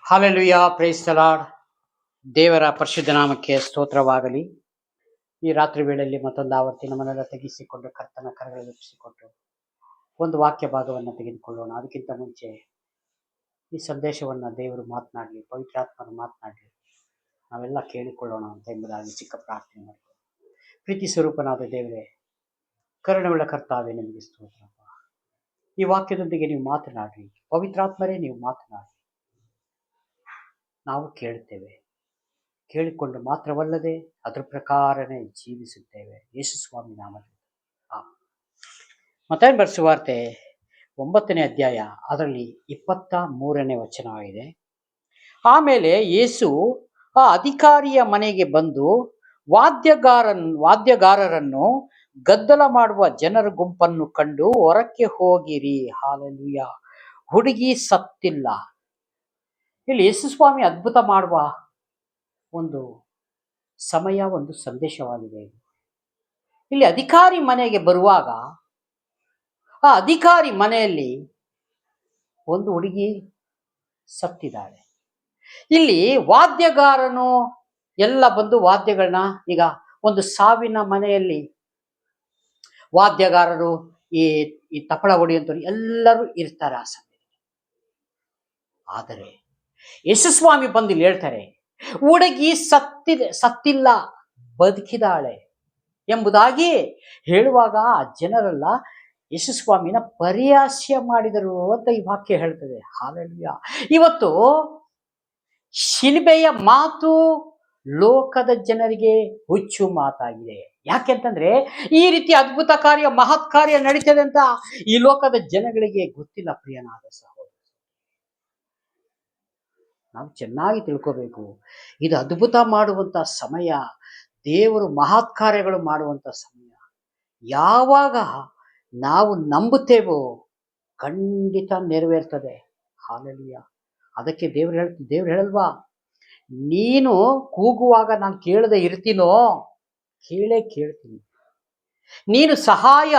Hallelujah, praise the lord. ದೇವರ ಪರಿಶುದ್ಧ ನಾಮಕ್ಕೆ ಸ್ತೋತ್ರವಾಗಲಿ. ಈ ರಾತ್ರಿ ವೇಳೆಯಲ್ಲಿ ಮತ್ತೊಂದು ಆವರ್ತಿ ನಮ್ಮನ್ನೆಲ್ಲ ತೆಗೆಸಿಕೊಂಡು ಕರ್ತನ ಕರಗಳಲ್ಲಿ ಒಪ್ಪಿಸಿಕೊಟ್ಟು ಒಂದು ವಾಕ್ಯ ಭಾಗವನ್ನು ತೆಗೆದುಕೊಳ್ಳೋಣ. ಅದಕ್ಕಿಂತ ಮುಂಚೆ ಈ ಸಂದೇಶವನ್ನು ದೇವರು ಮಾತನಾಡಲಿ, ಪವಿತ್ರಾತ್ಮರು ಮಾತನಾಡಲಿ, ನಾವೆಲ್ಲ ಕೇಳಿಕೊಳ್ಳೋಣ ಅಂತ ಎಂಬುದಾಗಿ ಚಿಕ್ಕ ಪ್ರಾರ್ಥನೆ ಮಾಡಿ. ಪ್ರೀತಿ ಸ್ವರೂಪನಾದ ದೇವರೇ, ಕರುಣೆಯುಳ್ಳ ಕರ್ತಾವೇ, ನಿಮಗೆ ಸ್ತೋತ್ರಪ್ಪ. ಈ ವಾಕ್ಯದೊಂದಿಗೆ ನೀವು ಮಾತನಾಡಿ, ಪವಿತ್ರಾತ್ಮರೇ ನೀವು ಮಾತನಾಡಿ. ನಾವು ಕೇಳುತ್ತೇವೆ, ಕೇಳಿಕೊಂಡು ಮಾತ್ರವಲ್ಲದೆ ಅದರ ಪ್ರಕಾರನೇ ಜೀವಿಸುತ್ತೇವೆ. ಯೇಸು ಸ್ವಾಮಿ ನಾಮದಲ್ಲಿ. ಮತ್ತಾಯನ ಬರೆದ ಸುವಾರ್ತೆ 9ನೇ ಅಧ್ಯಾಯ, ಅದರಲ್ಲಿ 23ನೇ ವಚನವಾಗಿದೆ. ಆಮೇಲೆ ಯೇಸು ಆ ಅಧಿಕಾರಿಯ ಮನೆಗೆ ಬಂದು ವಾದ್ಯಗಾರರನ್ನು ಗದ್ದಲ ಮಾಡುವ ಜನರ ಗುಂಪನ್ನು ಕಂಡು ಹೊರಕ್ಕೆ ಹೋಗಿರಿ. ಹಾಲೆಲೂಯಾ. ಹುಡುಗಿ ಸತ್ತಿಲ್ಲ. ಇಲ್ಲಿ ಯೇಸು ಸ್ವಾಮಿ ಅದ್ಭುತ ಮಾಡುವ ಒಂದು ಸಮಯ, ಒಂದು ಸಂದೇಶವಾಗಿದೆ. ಇಲ್ಲಿ ಅಧಿಕಾರಿ ಮನೆಗೆ ಬರುವಾಗ ಆ ಅಧಿಕಾರಿ ಮನೆಯಲ್ಲಿ ಒಂದು ಹುಡುಗಿ ಸತ್ತಿದ್ದಾಳೆ. ಇಲ್ಲಿ ವಾದ್ಯಗಾರನು ಎಲ್ಲ ಬಂದು ವಾದ್ಯಗಳನ್ನ, ಈಗ ಒಂದು ಸಾವಿನ ಮನೆಯಲ್ಲಿ ವಾದ್ಯಗಾರರು, ಈ ತಪಳ ಹೊಡೆಯುವಂಥವ್ರು ಎಲ್ಲರೂ ಇರ್ತಾರೆ ಆ ಸಮಯದಲ್ಲಿ. ಆದರೆ ಯೇಸುಸ್ವಾಮಿ ಬಂದು ಇಲ್ಲಿ ಹೇಳ್ತಾರೆ, ಹುಡುಗಿ ಸತ್ತಿಲ್ಲ, ಬದುಕಿದಾಳೆ ಎಂಬುದಾಗಿ ಹೇಳುವಾಗ ಆ ಜನರೆಲ್ಲ ಯೇಸುಸ್ವಾಮಿನ ಪರಿಹಾಸ್ಯ ಮಾಡಿದರು ಅಂತ ಈ ವಾಕ್ಯ ಹೇಳ್ತದೆ. ಹಾಲೆಲೂಯಾ. ಇವತ್ತು ಶಿಲುಬೆಯ ಮಾತು ಲೋಕದ ಜನರಿಗೆ ಹುಚ್ಚು ಮಾತಾಗಿದೆ. ಯಾಕೆಂತಂದ್ರೆ ಈ ರೀತಿ ಅದ್ಭುತ ಕಾರ್ಯ, ಮಹತ್ ಕಾರ್ಯ ನಡೀತದೆ ಅಂತ ಈ ಲೋಕದ ಜನಗಳಿಗೆ ಗೊತ್ತಿಲ್ಲ. ಪ್ರಿಯನಾದ ಸಹೋದರ, ನಾವು ಚೆನ್ನಾಗಿ ತಿಳ್ಕೋಬೇಕು. ಇದು ಅದ್ಭುತ ಮಾಡುವಂತ ಸಮಯ, ದೇವರು ಮಹತ್ ಕಾರ್ಯಗಳು ಮಾಡುವಂತ ಸಮಯ. ಯಾವಾಗ ನಾವು ನಂಬುತ್ತೇವೋ ಖಂಡಿತ ನೆರವೇರ್ತದೆ. ಹಾಲೆಲೂಯಾ. ಅದಕ್ಕೆ ದೇವ್ರು ಹೇಳಲ್ವಾ, ನೀನು ಕೂಗುವಾಗ ನಾನು ಕೇಳದೆ ಇರ್ತೀನೋ? ಕೇಳ್ತೀನಿ. ನೀನು ಸಹಾಯ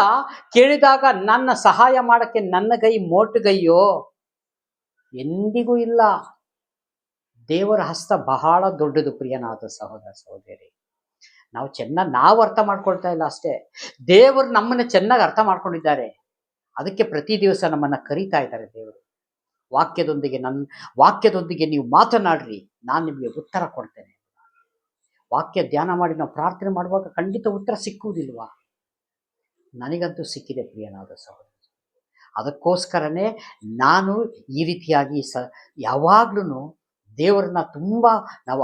ಕೇಳಿದಾಗ ನನ್ನ ಸಹಾಯ ಮಾಡಕ್ಕೆ ನನ್ನ ಕೈ ಮೋಟುಗೈಯೋ? ಎಂದಿಗೂ ಇಲ್ಲ. ದೇವರ ಹಸ್ತ ಬಹಳ ದೊಡ್ಡದು. ಪ್ರಿಯನಾದ ಸಹೋದರ ಸಹೋದರಿ, ನಾವು ಅರ್ಥ ಮಾಡ್ಕೊಳ್ತಾ ಇಲ್ಲ ಅಷ್ಟೇ. ದೇವರು ನಮ್ಮನ್ನ ಚೆನ್ನಾಗಿ ಅರ್ಥ ಮಾಡ್ಕೊಂಡಿದ್ದಾರೆ. ಅದಕ್ಕೆ ಪ್ರತಿ ದಿವಸ ನಮ್ಮನ್ನ ಕರೀತಾ ಇದ್ದಾರೆ ದೇವರು. ವಾಕ್ಯದೊಂದಿಗೆ ನೀವು ಮಾತನಾಡ್ರಿ, ನಾನು ನಿಮಗೆ ಉತ್ತರ ಕೊಡ್ತೇನೆ. ವಾಕ್ಯ ಧ್ಯಾನ ಮಾಡಿ ನಾವು ಪ್ರಾರ್ಥನೆ ಮಾಡುವಾಗ ಖಂಡಿತ ಉತ್ತರ ಸಿಕ್ಕುವುದಿಲ್ವಾ? ನನಗಂತೂ ಸಿಕ್ಕಿದೆ ಪ್ರಿಯನಾದ ಸಹೋದರ. ಅದಕ್ಕೋಸ್ಕರನೇ ನಾನು ಈ ರೀತಿಯಾಗಿ ಯಾವಾಗ್ಲೂ ದೇವರನ್ನ ತುಂಬಾ ನಾವು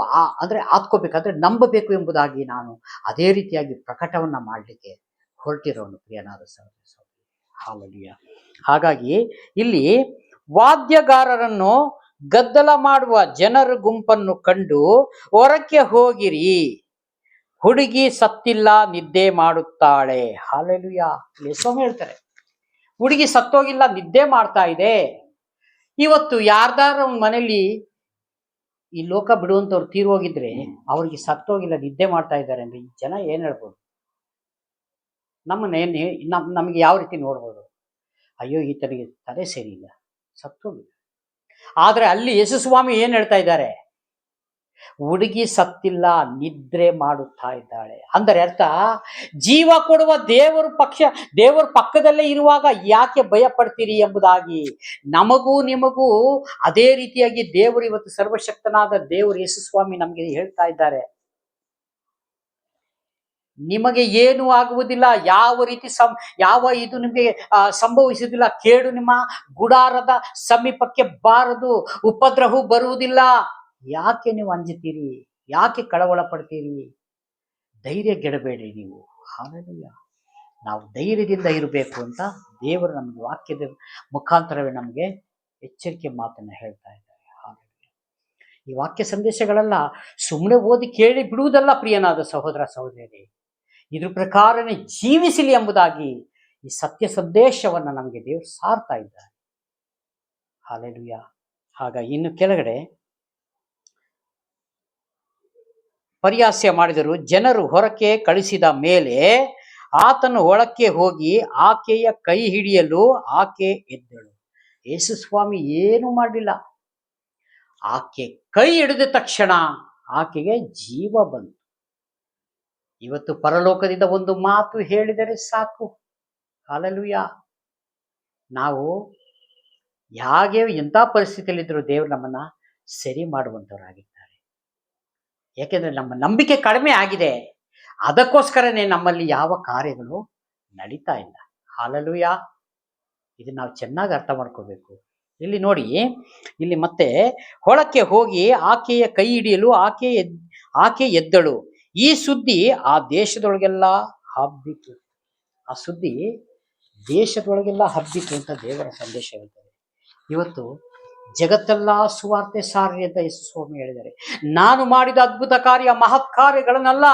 ಆತ್ಕೋಬೇಕಾದ್ರೆ ನಂಬಬೇಕು ಎಂಬುದಾಗಿ ನಾನು ಅದೇ ರೀತಿಯಾಗಿ ಪ್ರಕಟವನ್ನ ಮಾಡಲಿಕ್ಕೆ ಹೊರಟಿರೋನು ಪ್ರಿಯನಾದ ಸಹೋದರ ಸಹೋದರಿ. ಹಾಲೆಲೂಯಾ. ಹಾಗಾಗಿ ಇಲ್ಲಿ ವಾದ್ಯಗಾರರನ್ನು ಗದ್ದಲ ಮಾಡುವ ಜನರ ಗುಂಪನ್ನು ಕಂಡು ಹೊರಕ್ಕೆ ಹೋಗಿರಿ, ಹುಡುಗಿ ಸತ್ತಿಲ್ಲ, ನಿದ್ದೆ ಮಾಡುತ್ತಾಳೆ. ಹಾಲೆಲೂಯಾ. ಸ್ವಾಮಿ ಹೇಳ್ತಾರೆ, ಹುಡುಗಿ ಸತ್ತೋಗಿಲ್ಲ, ನಿದ್ದೆ ಮಾಡ್ತಾ ಇದೆ. ಇವತ್ತು ಯಾರ್ದಾರ ಮನೇಲಿ ಈ ಲೋಕ ಬಿಡುವಂತವ್ರು ತೀರ್ ಹೋಗಿದ್ರೆ ಅವ್ರಿಗೆ ಸತ್ತೋಗಿಲ್ಲ, ನಿದ್ದೆ ಮಾಡ್ತಾ ಇದ್ದಾರೆ ಅಂದ್ರೆ ಈ ಜನ ಏನ್ ಹೇಳ್ಬೋದು? ನಮಗೆ ಯಾವ ರೀತಿ ನೋಡ್ಬೋದು? ಅಯ್ಯೋ, ಈತನಿಗೆ ತಲೆ ಸರಿ ಇಲ್ಲ, ಸತ್ತೋಗಿಲ್ಲ. ಆದ್ರೆ ಅಲ್ಲಿ ಯೇಸುಸ್ವಾಮಿ ಏನ್ ಹೇಳ್ತಾ ಇದ್ದಾರೆ? ಹುಡುಗಿ ಸತ್ತಿಲ್ಲ, ನಿದ್ರೆ ಮಾಡುತ್ತಾ ಇದ್ದಾಳೆ. ಅಂದರೆ ಅರ್ಥ, ಜೀವ ಕೊಡುವ ದೇವರ ಪಕ್ಕದಲ್ಲೇ ಇರುವಾಗ ಯಾಕೆ ಭಯ ಪಡ್ತೀರಿ ಎಂಬುದಾಗಿ ನಮಗೂ ನಿಮಗೂ ಅದೇ ರೀತಿಯಾಗಿ ದೇವರು ಇವತ್ತು ಸರ್ವಶಕ್ತನಾದ ದೇವರು ಯೇಸುಸ್ವಾಮಿ ನಮಗೆ ಹೇಳ್ತಾ ಇದ್ದಾರೆ. ನಿಮಗೆ ಏನು ಆಗುವುದಿಲ್ಲ, ಯಾವ ರೀತಿ ಇದು ನಿಮಗೆ ಸಂಭವಿಸುವುದಿಲ್ಲ. ಕೇಡು ನಿಮ್ಮ ಗುಡಾರದ ಸಮೀಪಕ್ಕೆ ಬಾರದು, ಉಪದ್ರವವು ಬರುವುದಿಲ್ಲ. ಯಾಕೆ ನೀವು ಅಂಜುತ್ತೀರಿ? ಯಾಕೆ ಕಳವಳ ಪಡ್ತೀರಿ? ಧೈರ್ಯ ಗೆಡಬೇಡಿ ನೀವು. ಹಾಲೆಲೂಯಾ. ನಾವು ಧೈರ್ಯದಿಂದ ಇರಬೇಕು ಅಂತ ದೇವರು ನಮಗೆ ವಾಕ್ಯದ ಮುಖಾಂತರವೇ ನಮಗೆ ಎಚ್ಚರಿಕೆ ಮಾತನ್ನ ಹೇಳ್ತಾ ಇದ್ದಾರೆ. ಹಾಲೆಲೂಯಾ. ಈ ವಾಕ್ಯ ಸಂದೇಶಗಳೆಲ್ಲ ಸುಮ್ಮನೆ ಓದಿ ಕೇಳಿ ಬಿಡುವುದಲ್ಲ ಪ್ರಿಯನಾದ ಸಹೋದರ ಸಹೋದರಿ. ಇದ್ರ ಪ್ರಕಾರನೇ ಜೀವಿಸಲಿ ಎಂಬುದಾಗಿ ಈ ಸತ್ಯ ಸಂದೇಶವನ್ನ ನಮಗೆ ದೇವರು ಸಾರ್ತಾ ಇದ್ದಾರೆ. ಹಾಲೆಲೂಯಾ. ಹಾಗಾಗಿ ಇನ್ನು ಕೆಳಗಡೆ ಪರಿಹಾಸ್ಯ ಮಾಡಿದರು. ಜನರು ಹೊರಕ್ಕೆ ಕಳಿಸಿದ ಮೇಲೆ ಆತನು ಒಳಕ್ಕೆ ಹೋಗಿ ಆಕೆಯ ಕೈ ಹಿಡಿಯಲು ಆಕೆ ಎದ್ದಳು. ಯೇಸುಸ್ವಾಮಿ ಏನು ಮಾಡಲಿಲ್ಲ. ಆಕೆ ಕೈ ಹಿಡಿದ ತಕ್ಷಣ ಆಕೆಗೆ ಜೀವ ಬಂತು. ಇವತ್ತು ಪರಲೋಕದಿಂದ ಒಂದು ಮಾತು ಹೇಳಿದರೆ ಸಾಕು, ಹಲ್ಲೆಲೂಯಾ. ನಾವು ಹೇಗೆ ಎಂಥ ಪರಿಸ್ಥಿತಿಯಲ್ಲಿದ್ದರೂ ದೇವರು ನಮ್ಮನ್ನ ಸರಿ ಮಾಡುವಂಥವರಾಗಿದ್ದಾರೆ. ಯಾಕೆಂದ್ರೆ ನಮ್ಮ ನಂಬಿಕೆ ಕಡಿಮೆ ಆಗಿದೆ, ಅದಕ್ಕೋಸ್ಕರನೇ ನಮ್ಮಲ್ಲಿ ಯಾವ ಕಾರ್ಯಗಳು ನಡೀತಾ ಇಲ್ಲ. ಹಲ್ಲೆಲೂಯಾ. ಇದನ್ನ ನಾವು ಚೆನ್ನಾಗಿ ಅರ್ಥ ಮಾಡ್ಕೋಬೇಕು. ಇಲ್ಲಿ ನೋಡಿ, ಇಲ್ಲಿ ಮತ್ತೆ ಹೊಳಕ್ಕೆ ಹೋಗಿ ಆಕೆಯ ಕೈ ಹಿಡಿಯಲು ಆಕೆ ಎದ್ದಳು. ಈ ಸುದ್ದಿ ಆ ದೇಶದೊಳಗೆಲ್ಲ ಹಬ್ಬಿತು. ಆ ಸುದ್ದಿ ದೇಶದೊಳಗೆಲ್ಲ ಹಬ್ಬಿತು ಅಂತ ದೇವರ ಸಂದೇಶ ಹೇಳ್ತಾರೆ. ಇವತ್ತು ಜಗತ್ತೆಲ್ಲ ಸುವಾರ್ತೆ ಸಾರಿ ಅಂತ ಯೇಸು ಸ್ವಾಮಿ ಹೇಳಿದ್ದಾರೆ. ನಾನು ಮಾಡಿದ ಅದ್ಭುತ ಕಾರ್ಯ, ಮಹತ್ ಕಾರ್ಯಗಳನ್ನೆಲ್ಲ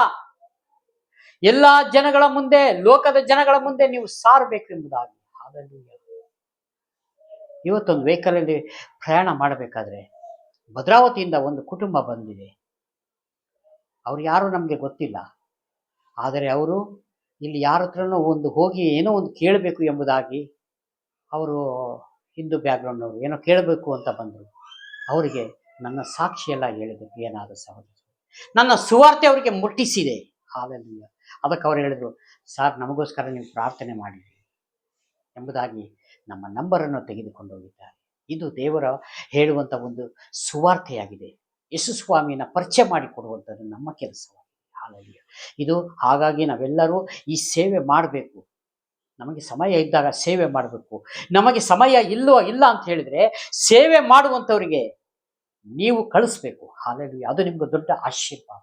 ಎಲ್ಲಾ ಜನಗಳ ಮುಂದೆ, ಲೋಕದ ಜನಗಳ ಮುಂದೆ ನೀವು ಸಾರಬೇಕು ಎಂಬುದಾಗಿ. ಹಲ್ಲೆಲೂಯಾ. ಇವತ್ತೊಂದು ವೆಹಿಕಲ್ ಅಲ್ಲಿ ಪ್ರಯಾಣ ಮಾಡಬೇಕಾದ್ರೆ ಭದ್ರಾವತಿಯಿಂದ ಒಂದು ಕುಟುಂಬ ಬಂದಿದೆ. ಅವ್ರು ಯಾರು ನಮಗೆ ಗೊತ್ತಿಲ್ಲ, ಆದರೆ ಅವರು ಇಲ್ಲಿ ಯಾರ ಹತ್ರನೋ ಒಂದು ಹೋಗಿ ಏನೋ ಒಂದು ಕೇಳಬೇಕು ಎಂಬುದಾಗಿ, ಅವರು ಹಿಂದೂ ಬ್ಯಾಕ್ಗ್ರೌಂಡ್ನವರು ಏನೋ ಕೇಳಬೇಕು ಅಂತ ಬಂದರು. ಅವರಿಗೆ ನನ್ನ ಸಾಕ್ಷಿಯೆಲ್ಲ ಹೇಳಿದೆ, ಏನಾದ ಸಹೋದರ, ನನ್ನ ಸುವಾರ್ತೆ ಅವರಿಗೆ ಮುಟ್ಟಿಸಿದೆ. ಹಲ್ಲೆಲೂಯಾ. ಅದಕ್ಕೆ ಅವ್ರು ಹೇಳಿದ್ರು, ಸರ್ ನಮಗೋಸ್ಕರ ನೀವು ಪ್ರಾರ್ಥನೆ ಮಾಡಿರಿ ಎಂಬುದಾಗಿ ನಮ್ಮ ನಂಬರನ್ನು ತೆಗೆದುಕೊಂಡು ಹೋಗಿದ್ದಾರೆ. ಇದು ದೇವರ ಹೇಳುವಂಥ ಒಂದು ಸುವಾರ್ತೆಯಾಗಿದೆ. ಯೇಸು ಸ್ವಾಮಿಯನ್ನ ಪರಿಚಯ ಮಾಡಿಕೊಡುವಂಥದ್ದು ನಮ್ಮ ಕೆಲಸವಾಗಿದೆ. ಹಲ್ಲೆಲೂಯಾ. ಇದು ಹಾಗಾಗಿ ನಾವೆಲ್ಲರೂ ಈ ಸೇವೆ ಮಾಡಬೇಕು. ನಮಗೆ ಸಮಯ ಇದ್ದಾಗ ಸೇವೆ ಮಾಡಬೇಕು. ನಮಗೆ ಸಮಯ ಇಲ್ಲ ಅಂತ ಹೇಳಿದ್ರೆ ಸೇವೆ ಮಾಡುವಂಥವರಿಗೆ ನೀವು ಕಳಿಸ್ಬೇಕು. ಹಲ್ಲೆಲೂಯಾ. ಅದು ನಿಮ್ಗೆ ದೊಡ್ಡ ಆಶೀರ್ವಾದ.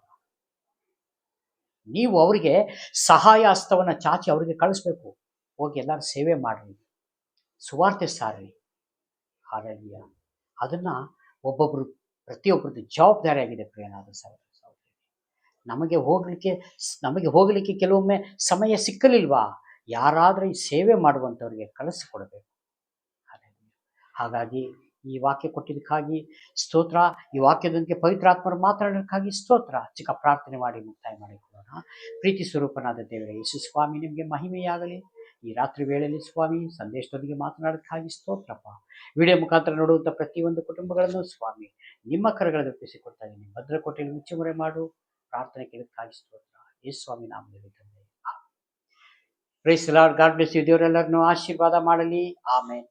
ನೀವು ಅವರಿಗೆ ಸಹಾಯ ಹಸ್ತವನ್ನು ಚಾಚಿ ಅವರಿಗೆ ಕಳಿಸ್ಬೇಕು. ಹೋಗಿ ಎಲ್ಲರೂ ಸೇವೆ ಮಾಡ್ರಿ, ಸುವಾರ್ತೆ ಸಾರ್ರಿ. ಹಲ್ಲೆಲೂಯಾ. ಅದನ್ನ ಪ್ರತಿಯೊಬ್ಬರದ್ದು ಜವಾಬ್ದಾರಿಯಾಗಿದೆ ಪ್ರಿಯನಾದ ಸಹೋದರ ಸಹೋದರಿ. ನಮಗೆ ಹೋಗಲಿಕ್ಕೆ ಕೆಲವೊಮ್ಮೆ ಸಮಯ ಸಿಕ್ಕಲಿಲ್ವಾ, ಯಾರಾದರೂ ಈ ಸೇವೆ ಮಾಡುವಂಥವ್ರಿಗೆ ಕಳಿಸಿಕೊಡಬೇಕು. ಹಾಗಾಗಿ ಈ ವಾಕ್ಯ ಕೊಟ್ಟಿದ್ದಕ್ಕಾಗಿ ಸ್ತೋತ್ರ. ಈ ವಾಕ್ಯದೊಂದಿಗೆ ಪವಿತ್ರಾತ್ಮರು ಮಾತಾಡೋದಕ್ಕಾಗಿ ಸ್ತೋತ್ರ. ಚಿಕ್ಕ ಪ್ರಾರ್ಥನೆ ಮಾಡಿ ಮುಕ್ತಾಯ ಮಾಡಿಕೊಳ್ಳೋಣ. ಪ್ರೀತಿ ಸ್ವರೂಪನಾದ ದೇವರೇ ಯೇಸು ಸ್ವಾಮಿ, ನಿಮಗೆ ಮಹಿಮೆಯಾಗಲಿ. ಈ ರಾತ್ರಿ ವೇಳೆಯಲ್ಲಿ ಸ್ವಾಮಿ ಸಂದೇಶದೊಂದಿಗೆ ಮಾತನಾಡೋದಕ್ಕಾಗಿ ಸ್ತೋತ್ರಪ್ಪ. ವಿಡಿಯೋ ಮುಖಾಂತರ ನೋಡುವಂಥ ಪ್ರತಿಯೊಂದು ಕುಟುಂಬಗಳನ್ನು ಸ್ವಾಮಿ ನಿಮ್ಮ ಕರಗಳಲ್ಲಿ ಒಪ್ಪಿಸಿಕೊಡ್ತಾ ಇದ್ದೀನಿ. ಭದ್ರಕೋಟೆಯಲ್ಲಿ ಮುಚ್ಚುಮರೆ ಮಾಡು. ಪ್ರಾರ್ಥನೆ ಕೇಳೋದಕ್ಕಾಗಿ ಸ್ತೋತ್ರ. ಯೇಸು ಸ್ವಾಮಿ ನಾಮದಲ್ಲಿ ತಂದೆ. Praise the lord. God bless you. ದೇವರೆಲ್ಲರನ್ನು ಆಶೀರ್ವಾದ ಮಾಡಲಿ. ಆಮೆನ್.